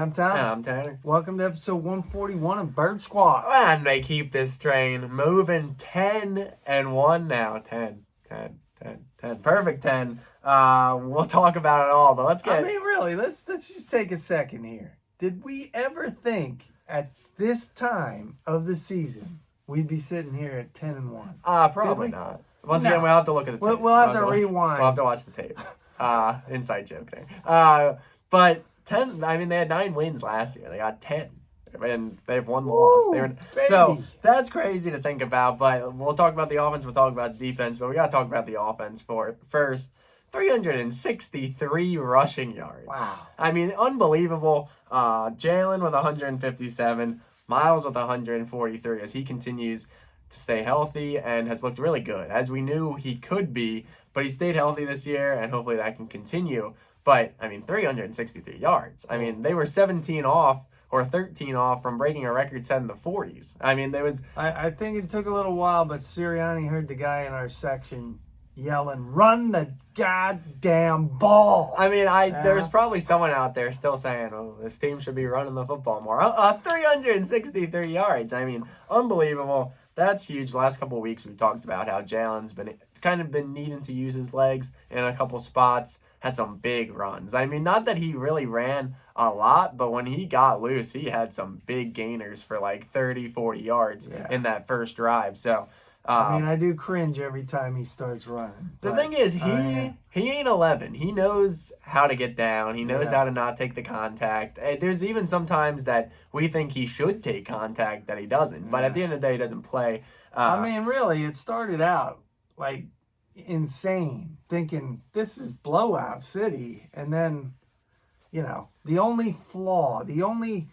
I'm Tom. And I'm Tanner. Welcome to episode 141 of Bird Squad. And they keep this train moving 10-1 now. 10. Perfect 10. We'll talk about it all, but let's get... really, let's just take a second here. Did we ever think at this time of the season we'd be sitting here at 10-1? Probably not. Once again, we'll have to look at the tape. We'll have to rewind. We'll have to watch the tape. Inside joke there. But 10, I mean, they had 9 wins last year. They got 10. And they've won the loss. So that's crazy to think about. But we'll talk about the offense. We'll talk about the defense. But we got to talk about the offense first. 363 rushing yards. Wow. I mean, unbelievable. JALEN with 157. Miles with 143 as he continues to stay healthy and has looked really good, as we knew he could be. But he stayed healthy this year, and hopefully that can continue. But, I mean, 363 yards. I mean, they were 17 off or 13 off from breaking a record set in the 40s. I mean, there was... I think it took a little while, but Sirianni heard the guy in our section yelling, "Run the goddamn ball!" I mean, there's probably someone out there still saying, "Oh, this team should be running the football more." 363 yards. I mean, unbelievable. That's huge. Last couple of weeks, we talked about how Jalen's been needing to use his legs in a couple spots. Had some big runs. I mean, not that he really ran a lot, but when he got loose, he had some big gainers for like 30, 40 yards in that first drive. So, I mean, I do cringe every time he starts running. The thing is, he ain't 11. He knows how to get down. He knows how to not take the contact. There's even some times that we think he should take contact that he doesn't. But at the end of the day, he doesn't play. I mean, really, it started out like insane, thinking this is blowout city, and then, you know, the only flaw, the only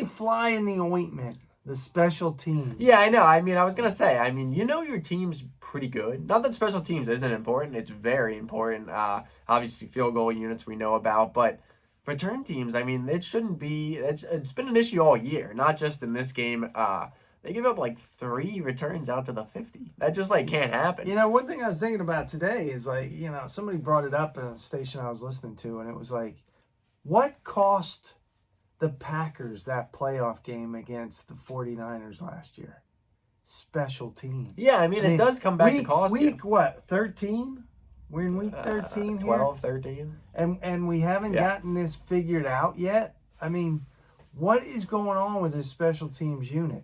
fly in the ointment, the special teams. Yeah, I know. I mean, I was going to say, I mean, you know your team's pretty good. Not that special teams isn't important. It's very important. Obviously, field goal units we know about. But return teams, I mean, it shouldn't be... It's been an issue all year, not just in this game. They give up like 3 returns out to the 50. That just like can't happen. You know, one thing I was thinking about today is like, you know, somebody brought it up in a station I was listening to, and it was like, what cost the Packers that playoff game against the 49ers last year? Special teams. Yeah, I mean, it does come back to cost you. Week what, 13? We're in week 13 12, here? 13. And we haven't gotten this figured out yet? I mean, what is going on with this special teams unit?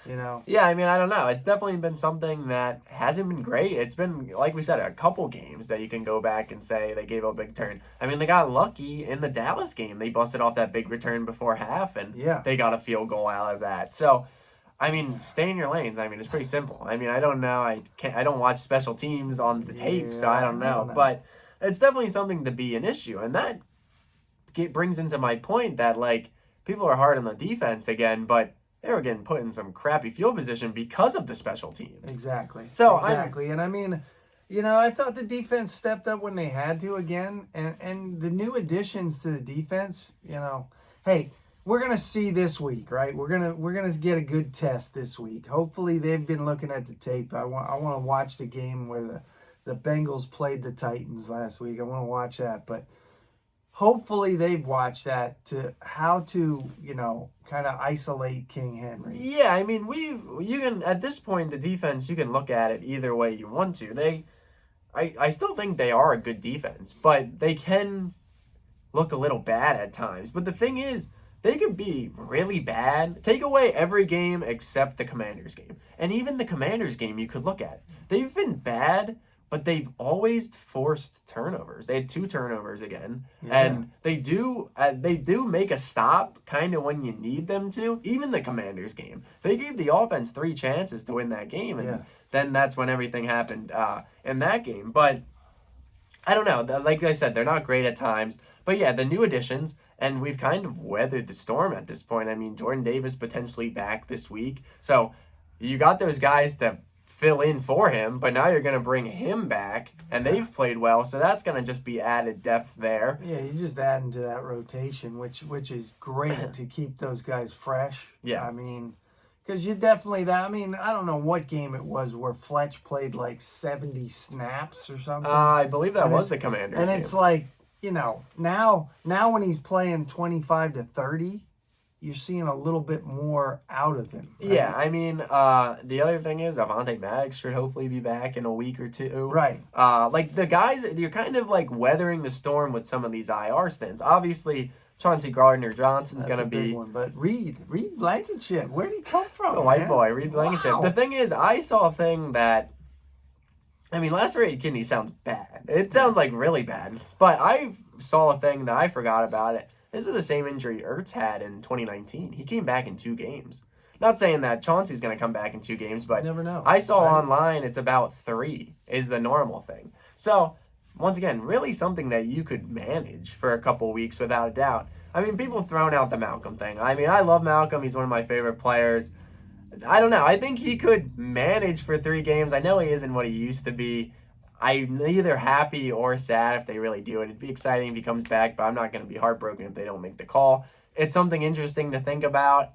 You know? Yeah, I mean, I don't know. It's definitely been something that hasn't been great. It's been, like we said, a couple games that you can go back and say they gave up a big return. I mean, they got lucky in the Dallas game. They busted off that big return before half, and they got a field goal out of that. So, I mean, stay in your lanes. I mean, it's pretty simple. I mean, I don't know. I don't watch special teams on the tape, so I don't know. But it's definitely something to be an issue. And that brings into my point that, like, people are hard on the defense again, but they were getting put in some crappy field position because of the special teams. Exactly. Exactly. And I mean, you know, I thought the defense stepped up when they had to again. And the new additions to the defense, you know, hey, we're gonna see this week, right? We're gonna get a good test this week. Hopefully they've been looking at the tape. I want to watch the game where the Bengals played the Titans last week. I want to watch that, but hopefully they've watched that to how to, you know, kind of isolate King Henry. Yeah, I mean, you can, at this point, the defense, you can look at it either way you want to. I still think they are a good defense, but they can look a little bad at times. But the thing is, they could be really bad. Take away every game except the Commanders game. And even the Commanders game, you could look at. They've been bad, but they've always forced turnovers. They had 2 turnovers again. And they do make a stop kind of when you need them to. Even the Commanders game. They gave the offense 3 chances to win that game. And then that's when everything happened in that game. But I don't know. Like I said, they're not great at times. But yeah, the new additions, and we've kind of weathered the storm at this point. I mean, Jordan Davis potentially back this week. So you got those guys to fill in for him, but now you're going to bring him back, and they've played well, so that's going to just be added depth there. Yeah, you're just adding to that rotation, which is great to keep those guys fresh. Yeah. I mean, because you definitely, I mean, I don't know what game it was where Fletch played like 70 snaps or something. I believe that was the Commanders and game. it's like, now when he's playing 25 to 30, you're seeing a little bit more out of him. Right? Yeah, I mean, the other thing is Avonte Maddox should hopefully be back in a week or two. Right. Like the guys, you're kind of like weathering the storm with some of these IR stints. Obviously, Chauncey Gardner-Johnson's That's going a to big be one. But Reed Blankenship, where'd he come from? the white man? boy, Reed Blankenship. Wow. The thing is, I saw a thing that, I mean, lacerated kidney sounds bad. It sounds like really bad. But I saw a thing that I forgot about it. This is the same injury Ertz had in 2019. He came back in 2 games. Not saying that Chauncey's going to come back in 2 games, but Never know. I saw online it's about 3 is the normal thing. So, once again, really something that you could manage for a couple weeks without a doubt. I mean, people have thrown out the Malcolm thing. I mean, I love Malcolm. He's one of my favorite players. I don't know. I think he could manage for 3 games. I know he isn't what he used to be. I'm neither happy or sad if they really do it. It'd be exciting if he comes back, but I'm not going to be heartbroken if they don't make the call. It's something interesting to think about.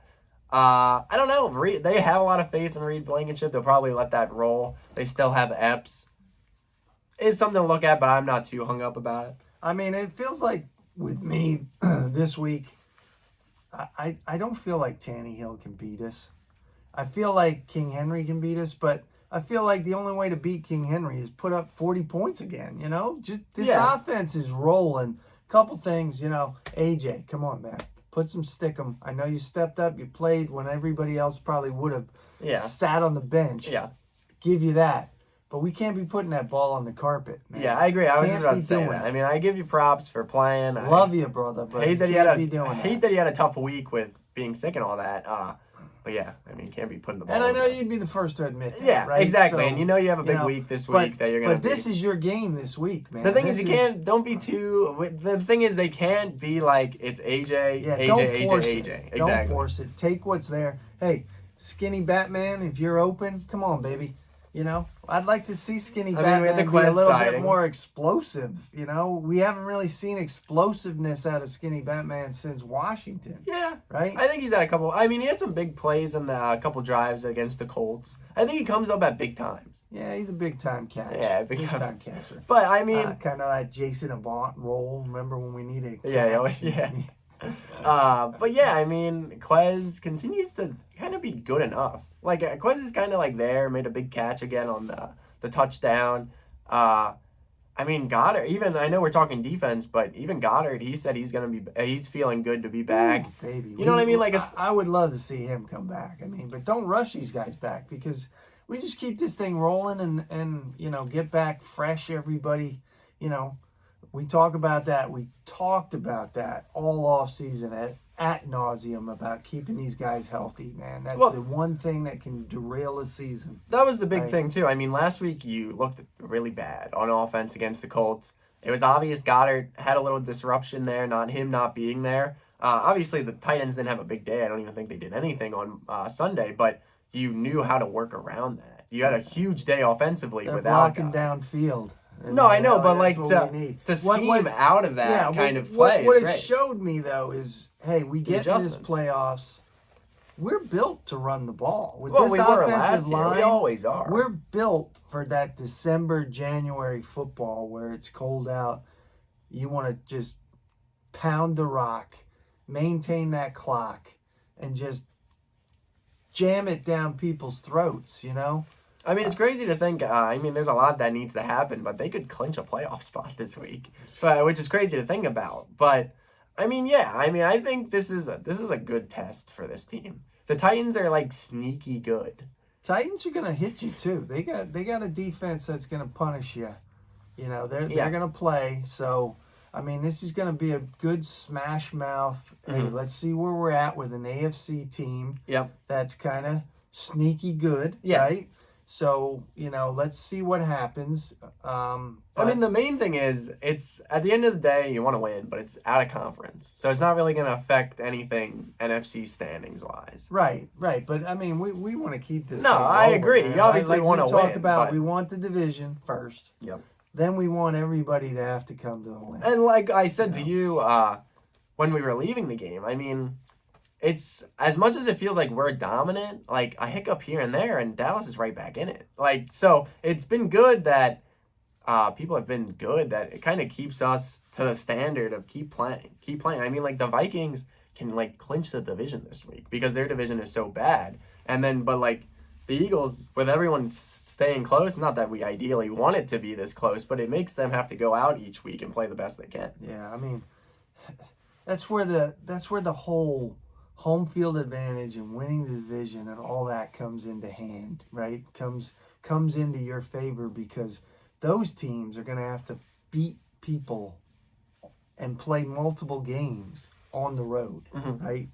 I don't know. They have a lot of faith in Reed Blankenship. They'll probably let that roll. They still have Epps. It's something to look at, but I'm not too hung up about it. I mean, it feels like with me this week, I don't feel like Tannehill can beat us. I feel like King Henry can beat us, but I feel like the only way to beat King Henry is put up 40 points again, Just this offense is rolling. Couple things, AJ, come on, man. Put some stickum. I know you stepped up. You played when everybody else probably would have sat on the bench. Yeah. Give you that. But we can't be putting that ball on the carpet, man. Yeah, I agree. I was Can't just about be to say doing that. it. I mean, I give you props for playing. Love you, brother, but hate you that he can't had be doing hate that he had a tough week with being sick and all that. But yeah, I mean, can't be putting the ball. And I know on you'd be the first to admit that, Yeah, right? exactly. So, and you have a big week this week that you're gonna. But this is your game this week, man. The thing is, don't be too. The thing is, they can't be like it's AJ, Yeah, AJ, don't AJ, force AJ. it. Exactly. Don't force it. Take what's there. Hey, Skinny Batman, if you're open, come on, baby. I'd like to see Skinny Batman we had the be a Quest little bit sighting. more explosive. We haven't really seen explosiveness out of Skinny Batman since Washington. Yeah, right. I think he's had a couple. I mean, he had some big plays in the couple drives against the Colts. I think he comes up at big times. Yeah, he's a big time catcher. Yeah, big time catcher. But I mean, kind of like Jason Avant role. Remember when we needed? Yeah. But yeah, I mean, Quez continues to kind of be good enough. Like Quez is kind of like there, made a big catch again on the touchdown. I mean, Goddard. Even I know we're talking defense, but even Goddard, he said he's feeling good to be back. Ooh, baby, you know what I mean? Like I would love to see him come back. I mean, but don't rush these guys back because we just keep this thing rolling and get back fresh. Everybody, we talk about that. We talked about that all off season at nauseum about keeping these guys healthy, man. That's the one thing that can derail a season. That was the big thing too. I mean, last week you looked really bad on offense against the Colts. It was obvious Goddard had a little disruption there, not being there. Obviously, the Titans didn't have a big day. I don't even think they did anything on Sunday, but you knew how to work around that. You had a huge day offensively They're without blocking downfield. No, I know, but like to scheme out of that kind of play. What it great. showed me though is, hey, we get in this playoffs. We're built to run the ball with this offensive line. We always are. We're built for that December, January football where it's cold out. You want to just pound the rock, maintain that clock, and just jam it down people's throats. I mean, it's crazy to think. There's a lot that needs to happen, but they could clinch a playoff spot this week, which is crazy to think about. But I think this is a good test for this team. The Titans are like sneaky good. Titans are gonna hit you too. They got a defense that's gonna punish you. They're gonna play. So this is gonna be a good smash mouth. Mm-hmm. Hey, let's see where we're at with an AFC team. Yep. That's kind of sneaky good. Yeah. Right. So, let's see what happens. The main thing is, it's at the end of the day, you want to win, but it's out of conference. So it's not really going to affect anything NFC standings wise. Right. But, we want to keep this. No, I agree. Man. You obviously want to win. Talk about we want the division first. Yep. Then we want everybody to have to come to the win. And like I said to you when we were leaving the game, it's as much as it feels like we're dominant, like a hiccup here and there, and Dallas is right back in it. So it's been good that people have been good that it kind of keeps us to the standard of keep playing. I mean, like the Vikings can like clinch the division this week because their division is so bad. And then, but like the Eagles, with everyone staying close, not that we ideally want it to be this close, but it makes them have to go out each week and play the best they can. Yeah, I mean, that's where the whole home field advantage and winning the division and all that comes into hand, right? Comes into your favor because those teams are going to have to beat people and play multiple games on the road, right?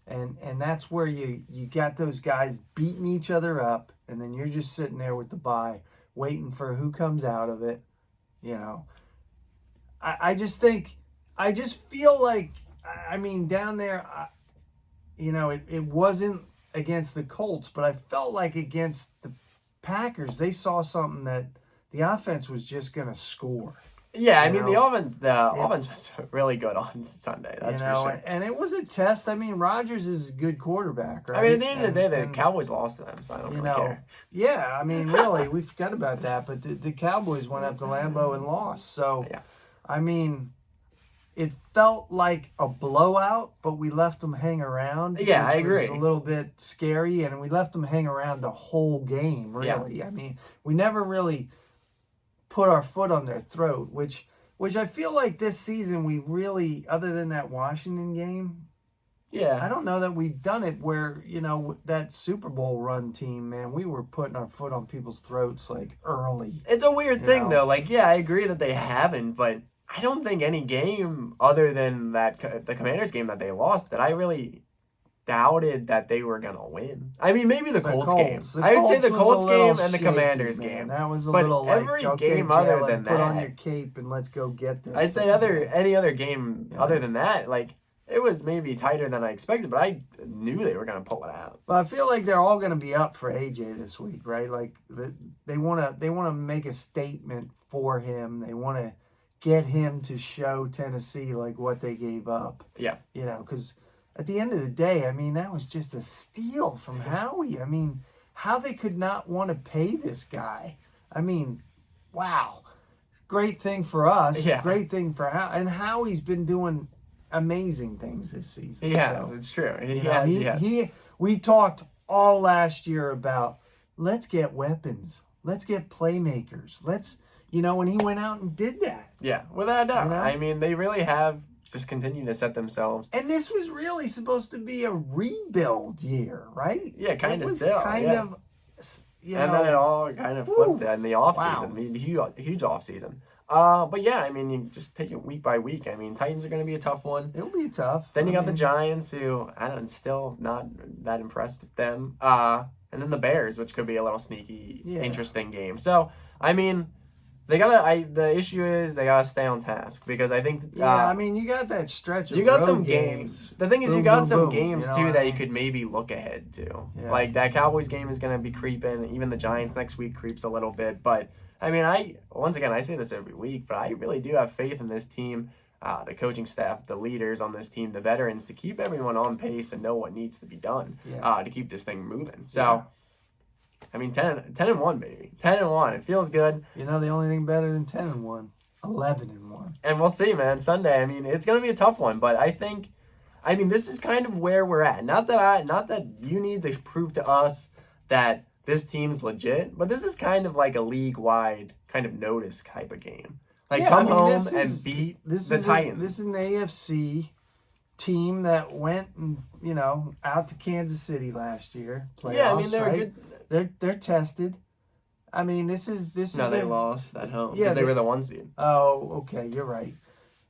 And that's where you got those guys beating each other up, and then you're just sitting there with the bye, waiting for who comes out of it. You know, I just feel like, I mean, down there, it wasn't against the Colts, but I felt like against the Packers, they saw something that the offense was just going to score. Yeah, I mean, the offense was really good on Sunday. That's for sure. And it was a test. I mean, Rodgers is a good quarterback, right? I mean, at the end of the day, the Cowboys lost to them, so I don't really care. Yeah, I mean, really, we forgot about that. But the Cowboys went up to Lambeau and lost. So, yeah. I mean, it felt like a blowout, but we left them hang around. Yeah, I agree. It was a little bit scary, and we left them hang around the whole game, really. Yeah. I mean, we never really put our foot on their throat, which I feel like this season we really, other than that Washington game, I don't know that we've done it where, that Super Bowl run team, man, we were putting our foot on people's throats like early. It's a weird thing though. Like, I agree that they haven't, but I don't think any game other than the Commanders game that they lost that I really doubted that they were gonna win. I mean, maybe the Colts game. I would say the Colts game and the Commanders game. That was a but little every like, game JALEN, other than that, put on your cape and let's go get this. I'd say any other game other than that, like it was maybe tighter than I expected, but I knew they were gonna pull it out. But I feel like they're all gonna be up for AJ this week, right? Like they wanna make a statement for him. They wanna get him to show Tennessee like what they gave up. Yeah, because at the end of the day, I mean, that was just a steal from Howie. I mean, how they could not want to pay this guy. I mean, wow. Great thing for us. Yeah. Great thing for Howie. And Howie's been doing amazing things this season. Yeah, so, it's true. We talked all last year about let's get weapons. Let's get playmakers. And he went out and did that. Yeah, without a doubt. I mean, they really have just continued to set themselves. And this was really supposed to be a rebuild year, right? Yeah, kind of still. And then it all kind of flipped in the offseason. Wow. I mean, huge offseason. But yeah, I mean, you just take it week by week. I mean, Titans are going to be a tough one. It'll be tough. Then you got the Giants, who still not that impressed with them. And then the Bears, which could be a little sneaky, interesting game. So, I mean, the issue is they gotta stay on task because I think. I mean, you got that stretch. You got some games. The thing is, you got some games too that you could maybe look ahead to. Yeah. Like that Cowboys game is gonna be creeping. Even the Giants next week creeps a little bit. But I mean, I say this every week, but I really do have faith in this team, the coaching staff, the leaders on this team, the veterans, to keep everyone on pace and know what needs to be done to keep this thing moving. So. Yeah. I mean, 10-1, baby. 10-1. It feels good. The only thing better than 10-1, 11-1. And we'll see, man. Sunday. I mean, it's gonna be a tough one, but this is kind of where we're at. Not that you need to prove to us that this team's legit, but this is kind of like a league-wide kind of notice type of game. Like come home and beat the Titans. This is an AFC team that went and out to Kansas City last year. Playoffs, yeah, I mean they're good. They're tested. I mean, this is. No, they lost at home because they were the 1 seed. Oh, okay, you're right.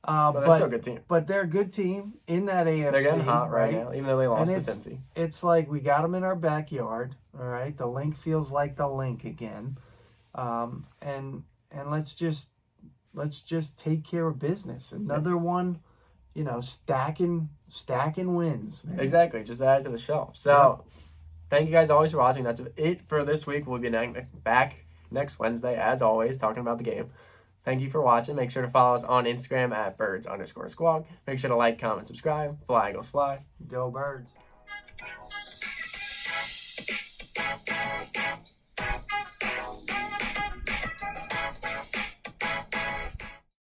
But they're still a good team. But they're a good team in that AFC. They're getting hot right now, even though they lost to Cincy. It's like we got them in our backyard. All right, the link feels like the link again, and let's just take care of business. Another one, stacking wins. Man. Exactly, just add it to the shelf. So. Yeah. Thank you guys always for watching. That's it for this week. We'll be back next Wednesday, as always, talking about the game. Thank you for watching. Make sure to follow us on Instagram at birds_squawk. Make sure to like, comment, subscribe. Fly, Eagles, fly. Go Birds.